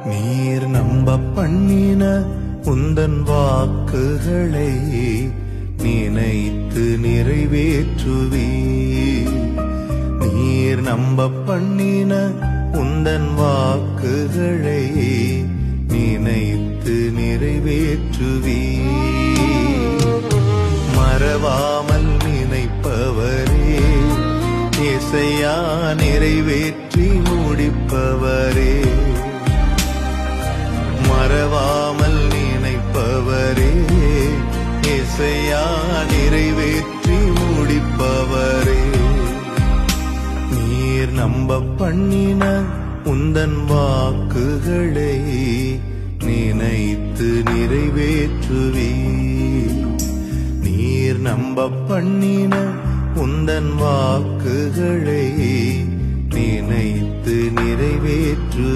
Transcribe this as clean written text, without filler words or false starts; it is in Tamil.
நீர் நம்ப பண்ணின உந்தன் வாக்குகளை நினைத்து நிறைவேற்றுவீர். நீர் நம்ப பண்ணின உந்தன் வாக்குகளை நினைத்து நிறைவேற்றுவீர். மறவாமல் நினைப்பவரே, இசையா நிறைவேற்றி முடிப்பவரே. மறவாமல் நினைப்பவரே, இசையா நிறைவேற்றி முடிப்பவரே. நீர் நம்ப பண்ணின உந்தன் வாக்குகளை நினைத்து நிறைவேற்றுவீர். நீர் நம்ப பண்ணின உந்தன் வாக்குகளை நினைத்து நிறைவேற்று